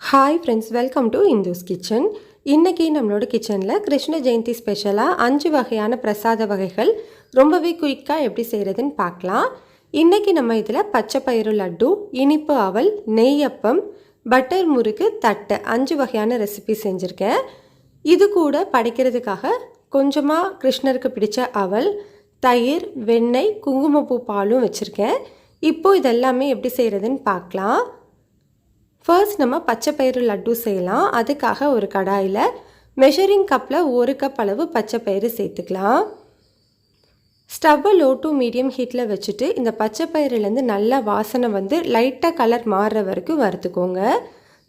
Hi friends, welcome to Indhu's kitchen. இன்றைக்கி நம்மளோட கிச்சனில் கிருஷ்ண ஜெயந்தி ஸ்பெஷலாக 5 வகையான பிரசாத வகைகள் ரொம்பவே குயிக்காக எப்படி செய்கிறதுன்னு பார்க்கலாம். இன்றைக்கி நம்ம இதில் பச்சை பயிறு லட்டு, இனிப்பு அவல், நெய் அப்பம், பட்டர் முறுக்கு, தட்டை 5 வகையான ரெசிபி செஞ்சுருக்கேன். இது கூட படைக்கிறதுக்காக கொஞ்சமாக கிருஷ்ணருக்கு பிடிச்ச அவல், தயிர், வெண்ணெய், குங்குமப்பூ பாலும் வச்சுருக்கேன். இப்போது இதெல்லாமே எப்படி செய்கிறதுன்னு பார்க்கலாம். ஃபர்ஸ்ட் நம்ம பச்சை பயிறு லட்டு செய்யலாம். அதுக்காக ஒரு கடாயில் மெஷரிங் கப்பில் 1 கப் அளவு பச்சை பயிறு சேர்த்துக்கலாம். ஸ்டவ்வை லோ டு மீடியம் ஹீட்டில் வச்சுட்டு இந்த பச்சை பயிறுலேருந்து நல்லா வாசனை வந்து லைட்டாக கலர் மாறுற வரைக்கும் வறுத்துக்கோங்க.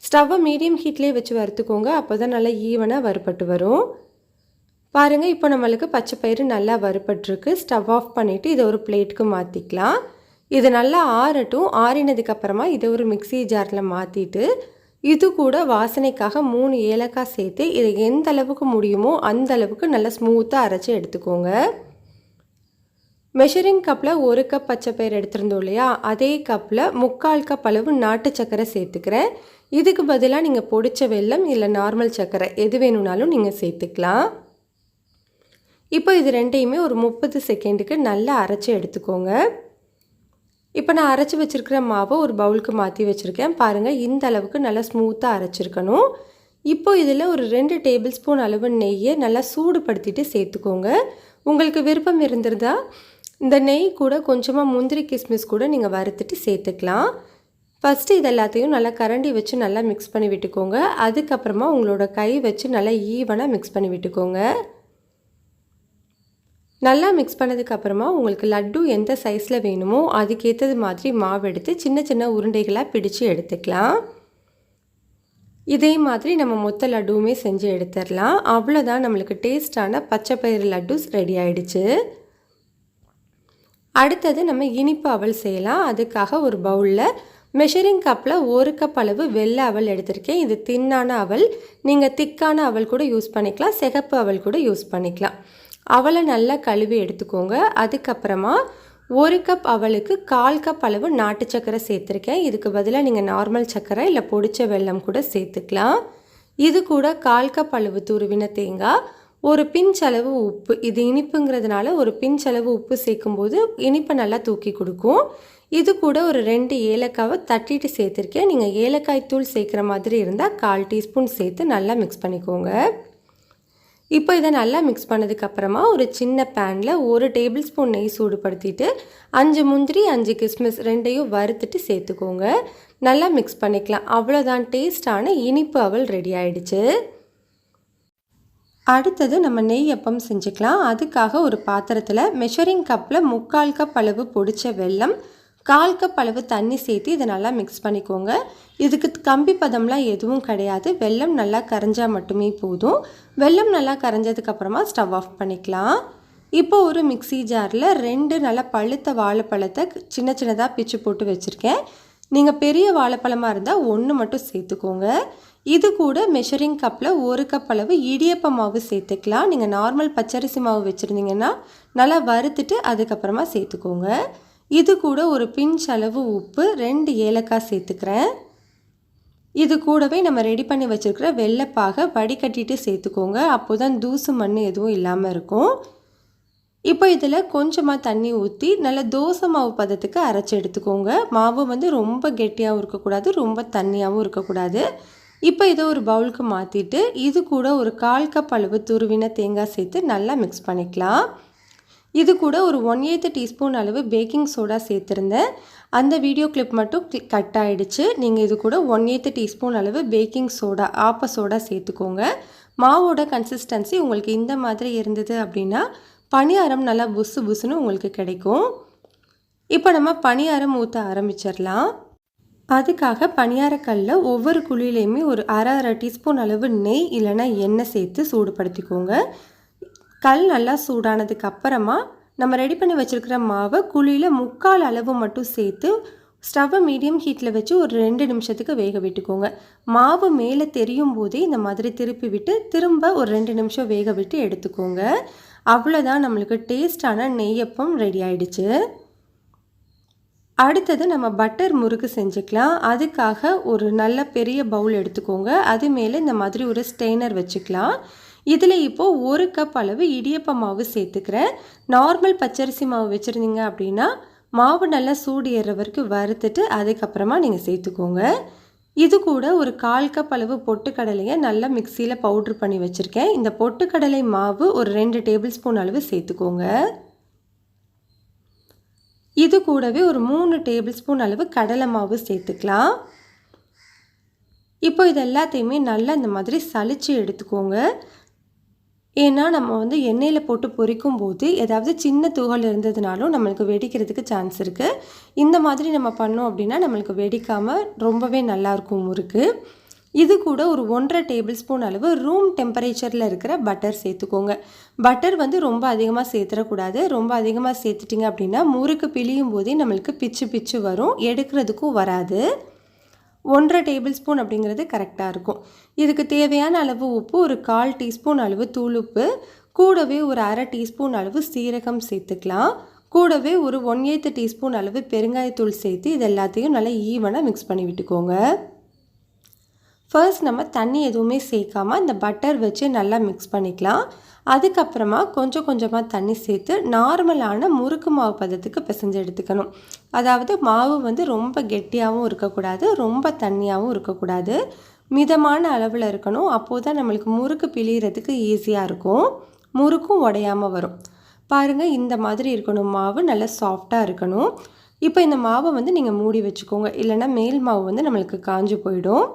ஸ்டவ்வை மீடியம் ஹீட்லேயே வச்சு வறுத்துக்கோங்க, அப்போ தான் நல்லா ஈவனாக வறுபட்டு வரும். பாருங்கள், இப்போ நம்மளுக்கு பச்சை பயிறு நல்லா வறுபட்டுருக்கு. ஸ்டவ் ஆஃப் பண்ணிவிட்டு இதை ஒரு பிளேட்டுக்கு மாற்றிக்கலாம். இது நல்லா ஆறட்டும். ஆறினதுக்கப்புறமா இதை ஒரு மிக்ஸி ஜாரில் மாற்றிட்டு இது கூட வாசனைக்காக 3 ஏலக்காய் சேர்த்து இதை எந்த அளவுக்கு முடியுமோ அந்த அளவுக்கு நல்லா ஸ்மூத்தாக அரைச்சி எடுத்துக்கோங்க. மெஷரிங் கப்பில் 1 கப் பச்சை பயிறு எடுத்துருந்தோம் இல்லையா, அதே கப்பில் 3/4 கப் அளவு நாட்டு சர்க்கரை சேர்த்துக்கிறேன். இதுக்கு பதிலாக நீங்கள் பொடிச்ச வெல்லம் இல்லை நார்மல் சர்க்கரை எது வேணும்னாலும் நீங்கள் சேர்த்துக்கலாம். இப்போ இது ரெண்டையுமே ஒரு 30 செகண்டுக்கு நல்லா அரைச்சி எடுத்துக்கோங்க. இப்போ நான் அரைச்சி வச்சுருக்கிற மாவை ஒரு பவுலுக்கு மாற்றி வச்சுருக்கேன். பாருங்கள், இந்த அளவுக்கு நல்லா ஸ்மூத்தாக அரைச்சிருக்கணும். இப்போது இதில் ஒரு 2 டேபிள் ஸ்பூன் அளவு நெய்யை நல்லா சூடுபடுத்திட்டு சேர்த்துக்கோங்க. உங்களுக்கு விருப்பம் இருந்திருந்தால் இந்த நெய் கூட கொஞ்சமாக முந்திரி கிஸ்மிஸ் கூட நீங்கள் வறுத்துட்டு சேர்த்துக்கலாம். ஃபஸ்ட்டு இது எல்லாத்தையும் நல்லா கரண்டி வச்சு நல்லா மிக்ஸ் பண்ணி விட்டுக்கோங்க. அதுக்கப்புறமா உங்களோட கை வச்சு நல்லா ஈவனாக மிக்ஸ் பண்ணி விட்டுக்கோங்க. நல்லா மிக்ஸ் பண்ணதுக்கப்புறமா உங்களுக்கு லட்டு எந்த சைஸில் வேணுமோ அதுக்கேற்றது மாதிரி மாவு எடுத்து சின்ன சின்ன உருண்டைகளாக பிடிச்சு எடுத்துக்கலாம். இதே மாதிரி நம்ம மொத்த லட்டுவுமே செஞ்சு எடுத்துடலாம். அவ்வளோதான், நம்மளுக்கு டேஸ்டான பச்சை பயிறு லட்டுஸ் ரெடி ஆகிடுச்சு. அடுத்தது நம்ம இனிப்பு அவல் செய்யலாம். அதுக்காக ஒரு பவுலில் மெஷரிங் கப்பில் 1 கப் அளவு வெள்ளை அவல் எடுத்திருக்கேன். இது தின்னான அவல். நீங்கள் திக்கான அவல் கூட யூஸ் பண்ணிக்கலாம், சிகப்பு அவல் கூட யூஸ் பண்ணிக்கலாம். அவலை நல்லா கழுவி எடுத்துக்கோங்க. அதுக்கப்புறமா 1 கப் அவலுக்கு 1/4 கப் அளவு நாட்டு சர்க்கரை சேர்த்துருக்கேன். இதுக்கு பதிலாக நீங்கள் நார்மல் சர்க்கரை இல்லை பொடிச்ச வெல்லம் கூட சேர்த்துக்கலாம். இது கூட 1/4 கப் அளவு துருவின தேங்காய், ஒரு பிஞ்ச் அளவு உப்பு. இது இனிப்புங்கிறதுனால ஒரு பிஞ்ச் அளவு உப்பு சேர்க்கும்போது இனிப்பை நல்லா தூக்கி கொடுக்கும். இது கூட ஒரு 2 ஏலக்காவை தட்டிட்டு சேர்த்துருக்கேன். நீங்கள் ஏலக்காய் தூள் சேர்க்குற மாதிரி இருந்தால் 1/4 டீஸ்பூன் சேர்த்து நல்லா மிக்ஸ் பண்ணிக்கோங்க. இப்போ இதை நல்லா மிக்ஸ் பண்ணதுக்கப்புறமா ஒரு சின்ன பேனில் 1 டேபிள் ஸ்பூன் நெய் சூடுபடுத்திட்டு 5 முந்திரி 5 கிஸ்மிஸ் ரெண்டையும் வறுத்துட்டு சேர்த்துக்கோங்க. நல்லா மிக்ஸ் பண்ணிக்கலாம். அவ்வளோதான், டேஸ்டான இனிப்பு அவல் ரெடி ஆயிடுச்சு. அடுத்தது நம்ம நெய் அப்பம் செஞ்சுக்கலாம். அதுக்காக ஒரு பாத்திரத்தில் மெஷரிங் கப்பில் 3/4 கப் அளவு பொடிச்ச வெல்லம், 1/4 கப் அளவு தண்ணி சேர்த்து இதை நல்லா மிக்ஸ் பண்ணிக்கோங்க. இதுக்கு கம்பி பதம்லாம் எதுவும் கிடையாது. வெல்லம் நல்லா கரைஞ்சால் மட்டுமே போதும். வெல்லம் நல்லா கரைஞ்சதுக்கப்புறமா ஸ்டவ் ஆஃப் பண்ணிக்கலாம். இப்போ ஒரு மிக்ஸி ஜாரில் 2 நல்லா பழுத்த வாழைப்பழத்தை சின்ன சின்னதாக பிச்சு போட்டு வச்சுருக்கேன். நீங்கள் பெரிய வாழைப்பழமாக இருந்தால் 1 மட்டும் சேர்த்துக்கோங்க. இது கூட மெஷரிங் கப்பில் 1 கப் அளவு இடியப்ப மாவு சேர்த்துக்கலாம். நீங்கள் நார்மல் பச்சரிசி மாவு வச்சுருந்தீங்கன்னா நல்லா வறுத்துட்டு அதுக்கப்புறமா சேர்த்துக்கோங்க. இது கூட ஒரு பிஞ்ச் அளவு உப்பு, 2 ஏலக்காய் சேர்த்துக்கிறேன். இது கூடவே நம்ம ரெடி பண்ணி வச்சுருக்கிற வெள்ளைப்பாகை வடிகட்டிட்டு சேர்த்துக்கோங்க. அப்போ தான் தூசு மண் எதுவும் இல்லாமல் இருக்கும். இப்போ இதில் கொஞ்சமாக தண்ணி ஊற்றி நல்லா தோசை மாவு பதத்துக்கு அரைச்சி எடுத்துக்கோங்க. மாவு வந்து ரொம்ப கெட்டியாகவும் இருக்கக்கூடாது, ரொம்ப தண்ணியாகவும் இருக்கக்கூடாது. இப்போ இதை ஒரு பவுலுக்கு மாற்றிட்டு இது கூட ஒரு 1/4 கப் அளவு துருவின தேங்காய் சேர்த்து நல்லா மிக்ஸ் பண்ணிக்கலாம். இது கூட ஒரு 1/8 டீஸ்பூன் அளவு பேக்கிங் சோடா சேர்த்துருந்தேன். அந்த வீடியோ கிளிப் மட்டும் கட் ஆகிடுச்சு. நீங்கள் இது கூட 1/8 டீஸ்பூன் அளவு பேக்கிங் சோடா, ஆப்ப சோடா சேர்த்துக்கோங்க. மாவோட கன்சிஸ்டன்சி உங்களுக்கு இந்த மாதிரி இருந்தது அப்படின்னா பணியாரம் நல்லா புசு புசுன்னு உங்களுக்கு கிடைக்கும். இப்போ நம்ம பணியாரம் ஊற்ற ஆரம்பிச்சிடலாம். அதுக்காக பணியாரக்கல்லில் ஒவ்வொரு குழியிலையுமே ஒரு அரை டீஸ்பூன் அளவு நெய் இல்லைன்னா எண்ணெய் சேர்த்து சூடுபடுத்திக்கோங்க. கல் நல்லா சூடானதுக்கு அப்புறமா நம்ம ரெடி பண்ணி வச்சுருக்கிற மாவை குழியில் 3/4 அளவு மட்டும் சேர்த்து ஸ்டவ்வை மீடியம் ஹீட்டில் வச்சு ஒரு 2 நிமிஷத்துக்கு வேக விட்டுக்கோங்க. மாவு மேலே தெரியும் போதே இந்த மாதிரி திருப்பி விட்டு திரும்ப ஒரு 2 நிமிஷம் வேக விட்டு எடுத்துக்கோங்க. அவ்வளோதான், நம்மளுக்கு டேஸ்டான நெய்யப்பம் ரெடி ஆயிடுச்சு. அடுத்தது நம்ம பட்டர் முறுக்கு செஞ்சுக்கலாம். அதுக்காக ஒரு நல்ல பெரிய பவுல் எடுத்துக்கோங்க. அது மேலே இந்த மாதிரி ஒரு ஸ்டெய்னர் வச்சுக்கலாம். இதில் இப்போது 1 கப் அளவு இடியப்ப மாவு சேர்த்துக்கிறேன். நார்மல் பச்சரிசி மாவு வச்சுருந்தீங்க அப்படின்னா மாவு நல்லா சூடு ஏறுற வரைக்கும் வறுத்துட்டு அதுக்கப்புறமா நீங்கள் சேர்த்துக்கோங்க. இது கூட ஒரு 1/4 கப் அளவு பொட்டுக்கடலையை நல்லா மிக்சியில் பவுட்ரு பண்ணி வச்சுருக்கேன். இந்த பொட்டுக்கடலை மாவு ஒரு 2 டேபிள் ஸ்பூன் அளவு சேர்த்துக்கோங்க. இது கூடவே ஒரு 3 டேபிள் ஸ்பூன் அளவு கடலை மாவு சேர்த்துக்கலாம். இப்போ இது எல்லாத்தையுமே நல்லா இந்த மாதிரி சலிச்சு எடுத்துக்கோங்க. ஏன்னா நம்ம எண்ணெயில் போட்டு பொரிக்கும் போது ஏதாவது சின்ன துகள் இருந்ததுனாலும் நம்மளுக்கு வெடிக்கிறதுக்கு சான்ஸ் இருக்குது. இந்த மாதிரி நம்ம பண்ணோம் அப்படின்னா நம்மளுக்கு வெடிக்காமல் ரொம்பவே நல்லாயிருக்கும் முறுக்கு. இது கூட ஒரு 1.5 டேபிள் ஸ்பூன் அளவு ரூம் டெம்பரேச்சரில் இருக்கிற பட்டர் சேர்த்துக்கோங்க. பட்டர் ரொம்ப அதிகமாக சேர்த்துடக்கூடாது. ரொம்ப அதிகமாக சேர்த்துட்டிங்க அப்படின்னா முறுக்கு பிழியும் போதே நம்மளுக்கு பிச்சு பிச்சு வரும், எடுக்கிறதுக்கும் வராது. 1.5 டேபிள் ஸ்பூன் அப்படிங்கிறது கரெக்டாக இருக்கும். இதுக்கு தேவையான அளவு உப்பு, ஒரு 1/4 டீஸ்பூன் அளவு தூளுப்பு, கூடவே ஒரு 1/2 டீஸ்பூன் அளவு சீரகம் சேர்த்துக்கலாம். கூடவே ஒரு 1/8 டீஸ்பூன் அளவு பெருங்காயத்தூள் சேர்த்து இது எல்லாத்தையும் நல்லா ஈவனாக மிக்ஸ் பண்ணி விட்டுக்கோங்க. ஃபர்ஸ்ட் நம்ம தண்ணி எதுவுமே சேர்க்காமல் இந்த பட்டர் வச்சு நல்லா மிக்ஸ் பண்ணிக்கலாம். அதுக்கப்புறமா கொஞ்சம் கொஞ்சமாக தண்ணி சேர்த்து நார்மலான முறுக்கு மாவு பதத்துக்கு பிசைஞ்சு எடுத்துக்கணும். அதாவது மாவு ரொம்ப கெட்டியாகவும் இருக்கக்கூடாது, ரொம்ப தண்ணியாகவும் இருக்கக்கூடாது, மிதமான அளவில் இருக்கணும். அப்போது தான் நம்மளுக்கு முறுக்கு பிழிகிறதுக்கு ஈஸியாக இருக்கும், முறுக்கும் உடையாமல் வரும். பாருங்கள், இந்த மாதிரி இருக்கணும், மாவு நல்லா சாஃப்டாக இருக்கணும். இப்போ இந்த மாவை நீங்கள் மூடி வச்சுக்கோங்க, இல்லைன்னா மேல் மாவு நம்மளுக்கு காஞ்சு போயிடும்.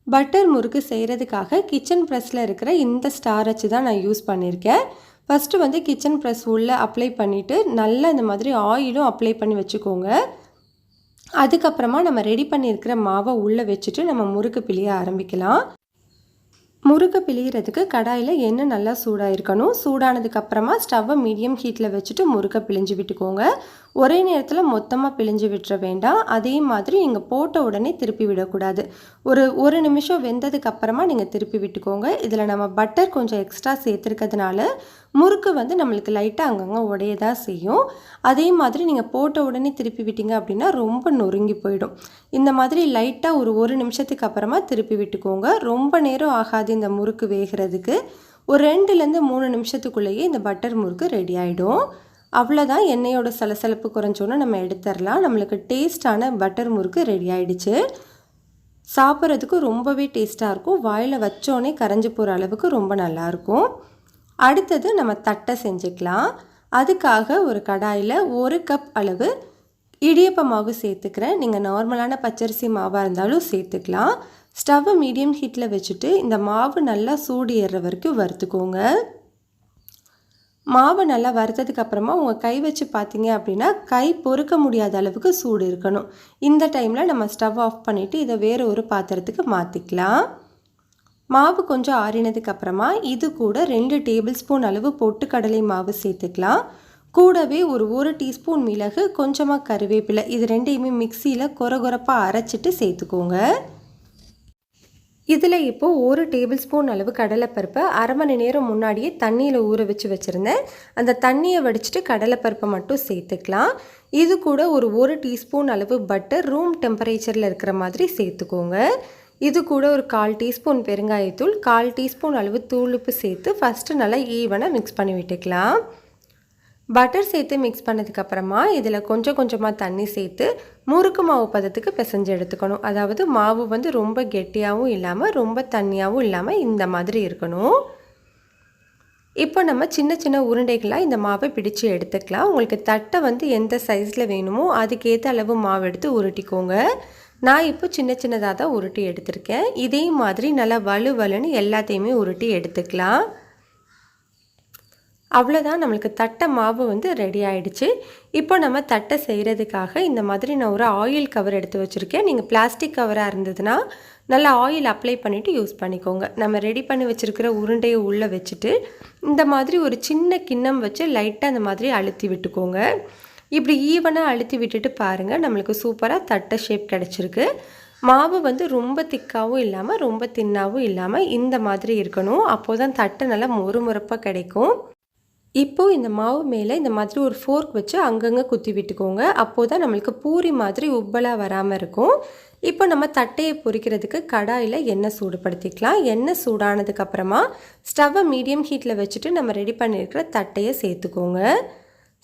பட்டர் முறுக்கு செய்கிறதுக்காக கிச்சன் ப்ரெஸ்ஸில் இருக்கிற இந்த ஸ்டார் வச்சு தான் நான் யூஸ் பண்ணியிருக்கேன். ஃபஸ்ட்டு கிச்சன் ப்ரெஸ் உள்ளே அப்ளை பண்ணிவிட்டு நல்லா இந்த மாதிரி ஆயிலும் அப்ளை பண்ணி வச்சுக்கோங்க. அதுக்கப்புறமா நம்ம ரெடி பண்ணியிருக்கிற மாவை உள்ளே வச்சுட்டு நம்ம முறுக்கு பிழிய ஆரம்பிக்கலாம். முறுக்கு பிழிகிறதுக்கு கடாயில் எண்ணெய் நல்லா சூடாக இருக்கணும். சூடானதுக்கப்புறமா ஸ்டவ்வை மீடியம் ஹீட்டில் வச்சுட்டு முறுக்கை பிழிஞ்சு விட்டுக்கோங்க. ஒரே நேரத்தில் மொத்தமாக பிழிஞ்சு விட்டுற வேண்டாம். அதே மாதிரி நீங்கள் போட்ட உடனே திருப்பி விடக்கூடாது. ஒரு நிமிஷம் வெந்ததுக்கப்புறமா நீங்கள் திருப்பி விட்டுக்கோங்க. இதில் நம்ம பட்டர் கொஞ்சம் எக்ஸ்ட்ரா சேர்த்துருக்கிறதுனால முறுக்கு நம்மளுக்கு லைட்டாக அங்கங்கே உடையதான் செய்யும். அதே மாதிரி நீங்கள் போட்ட உடனே திருப்பி விட்டீங்க அப்படின்னா ரொம்ப நொறுங்கி போயிடும். இந்த மாதிரி லைட்டாக ஒரு நிமிஷத்துக்கு அப்புறமா திருப்பி விட்டுக்கோங்க. ரொம்ப நேரம் ஆகாது இந்த முறுக்கு வேகிறதுக்கு. ஒரு 2லேருந்து 3 நிமிஷத்துக்குள்ளேயே இந்த பட்டர் முறுக்கு ரெடி ஆகிடும். அவ்வளோதான், எண்ணெயோட சலசலப்பு குறைஞ்சோன்னு நம்ம எடுத்துடலாம். நம்மளுக்கு டேஸ்டான பட்டர் முறுக்கு ரெடி ஆகிடுச்சு. சாப்பிட்றதுக்கு ரொம்பவே டேஸ்ட்டாக இருக்கும். வாயில் வச்சோன்னே கரைஞ்சி போகிற அளவுக்கு ரொம்ப நல்லாயிருக்கும். அடுத்தது நம்ம தட்டை செஞ்சுக்கலாம். அதுக்காக ஒரு கடாயில் 1 கப் அளவு இடியப்ப மாவு சேர்த்துக்கிறேன். நீங்கள் நார்மலான பச்சரிசி மாவாக இருந்தாலும் சேர்த்துக்கலாம். ஸ்டவ்வை மீடியம் ஹீட்டில் வச்சுட்டு இந்த மாவு நல்லா சூடு ஏறுற வரைக்கும் வறுத்துக்கோங்க. மாவு நல்லா வறுத்ததுக்கு அப்புறமா உங்கள் கை வச்சு பார்த்தீங்க அப்படின்னா கை பொறுக்க முடியாத அளவுக்கு சூடு இருக்கணும். இந்த டைமில் நம்ம ஸ்டவ் ஆஃப் பண்ணிவிட்டு இதை வேறு ஒரு பாத்திரத்துக்கு மாற்றிக்கலாம். மாவு கொஞ்சம் ஆறினதுக்கு அப்புறமா இது கூட 2 டேபிள் ஸ்பூன் அளவு பொட்டுக்கடலை மாவு சேர்த்துக்கலாம். கூடவே ஒரு 1 டீஸ்பூன் மிளகு, கொஞ்சமாக கருவேப்பிலை, இது ரெண்டையுமே மிக்சியில் கொரகொரப்பாக அரைச்சிட்டு சேர்த்துக்கோங்க. இதில் இப்போது 1 டேபிள் ஸ்பூன் அளவு கடலைப்பருப்பை 1/2 மணி நேரம் முன்னாடியே தண்ணியில் ஊற வச்சுருந்தேன். அந்த தண்ணியை வடிச்சிட்டு கடலைப்பருப்பை மட்டும் சேர்த்துக்கலாம். இது கூட ஒரு 1 டீஸ்பூன் அளவு பட்டர் ரூம் டெம்பரேச்சரில் இருக்கிற மாதிரி சேர்த்துக்கோங்க. இது கூட ஒரு 1/4 டீஸ்பூன் பெருங்காயத்தூள், 1/4 டீஸ்பூன் அளவு தூளுப்பு சேர்த்து ஃபஸ்ட்டு நல்லா ஈவனாக மிக்ஸ் பண்ணி விட்டுக்கலாம். பட்டர் சேர்த்து மிக்ஸ் பண்ணதுக்கப்புறமா இதில் கொஞ்சம் கொஞ்சமாக தண்ணி சேர்த்து முறுக்கு மாவு பதத்துக்கு பிசைஞ்சு எடுத்துக்கணும். அதாவது மாவு ரொம்ப கெட்டியாகவும் இல்லாமல் ரொம்ப தண்ணியாகவும் இல்லாமல் இந்த மாதிரி இருக்கணும். இப்போ நம்ம சின்ன சின்ன உருண்டைகளாக இந்த மாவை பிடிச்சு எடுத்துக்கலாம். உங்களுக்கு தட்டை எந்த சைஸில் வேணுமோ அதுக்கேற்ற அளவு மாவு எடுத்து உருட்டிக்கோங்க. நான் இப்போ சின்ன சின்னதாக தான் உருட்டி எடுத்திருக்கேன். இதே மாதிரி நல்லா வலுவலுன்னு எல்லாத்தையுமே உருட்டி எடுத்துக்கலாம். அவ்வளோதான், நம்மளுக்கு தட்டை மாவு ரெடி ஆகிடுச்சு. இப்போ நம்ம தட்டை செய்கிறதுக்காக இந்த மாதிரி நான் ஒரு ஆயில் கவர் எடுத்து வச்சுருக்கேன். நீங்கள் பிளாஸ்டிக் கவராக இருந்ததுன்னா நல்லா ஆயில் அப்ளை பண்ணிவிட்டு யூஸ் பண்ணிக்கோங்க. நம்ம ரெடி பண்ணி வச்சுருக்கிற உருண்டையை உள்ளே வச்சுட்டு இந்த மாதிரி ஒரு சின்ன கிண்ணம் வச்சு லைட்டாக அந்த மாதிரி அழுத்தி விட்டுக்கோங்க. இப்படி ஈவனாக அழுத்தி விட்டுட்டு பாருங்கள், நம்மளுக்கு சூப்பராக தட்டை ஷேப் கிடச்சிருக்கு. மாவு ரொம்ப திக்காகவும் இல்லாமல் ரொம்ப தின்னாகவும் இல்லாமல் இந்த மாதிரி இருக்கணும். அப்போது தான் தட்டை நல்லா மொறுமொறுப்பாக கிடைக்கும். இப்போ இந்த மாவு மேலே இந்த மாதிரி ஒரு ஃபோர்க் வச்சு அங்கங்கே குத்தி விட்டுக்கோங்க. அப்போ தான் நம்மளுக்கு பூரி மாதிரி உப்பலாக வராமல் இருக்கும். இப்போ நம்ம தட்டையை பொரிக்கிறதுக்கு கடாயில் எண்ணெய் சூடுபடுத்திக்கலாம். எண்ணெய் சூடானதுக்கப்புறமா ஸ்டவ்வை மீடியம் ஹீட்டில் வச்சுட்டு நம்ம ரெடி பண்ணியிருக்கிற தட்டையை சேர்த்துக்கோங்க.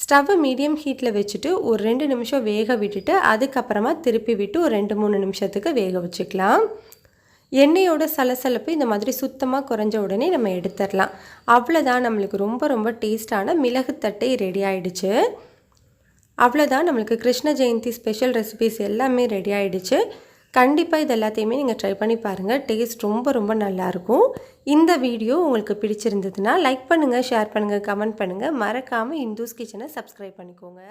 ஸ்டவ்வை மீடியம் ஹீட்டில் வச்சுட்டு ஒரு 2 நிமிஷம் வேக விட்டுட்டு அதுக்கப்புறமா திருப்பி விட்டு ஒரு 2-3 நிமிஷத்துக்கு வேக வச்சுக்கலாம். எண்ணெயோட சலசலப்பு இந்த மாதிரி சுத்தமாக குறைஞ்ச உடனே நம்ம எடுத்துடலாம். அவ்வளோதான், நம்மளுக்கு ரொம்ப ரொம்ப டேஸ்டான மிளகு தட்டை ரெடி ஆகிடுச்சு. அவ்வளோதான், நம்மளுக்கு கிருஷ்ண ஜெயந்தி ஸ்பெஷல் ரெசிபிஸ் எல்லாமே ரெடி ஆகிடுச்சு. கண்டிப்பாக இது எல்லாத்தையுமே நீங்கள் ட்ரை பண்ணி பாருங்கள். டேஸ்ட் ரொம்ப ரொம்ப நல்லாயிருக்கும். இந்த வீடியோ உங்களுக்கு பிடிச்சிருந்ததுன்னா லைக் பண்ணுங்கள், ஷேர் பண்ணுங்கள், கமெண்ட் பண்ணுங்கள். மறக்காமல் இந்துஸ் கிச்சனை சப்ஸ்கிரைப் பண்ணிக்கோங்க.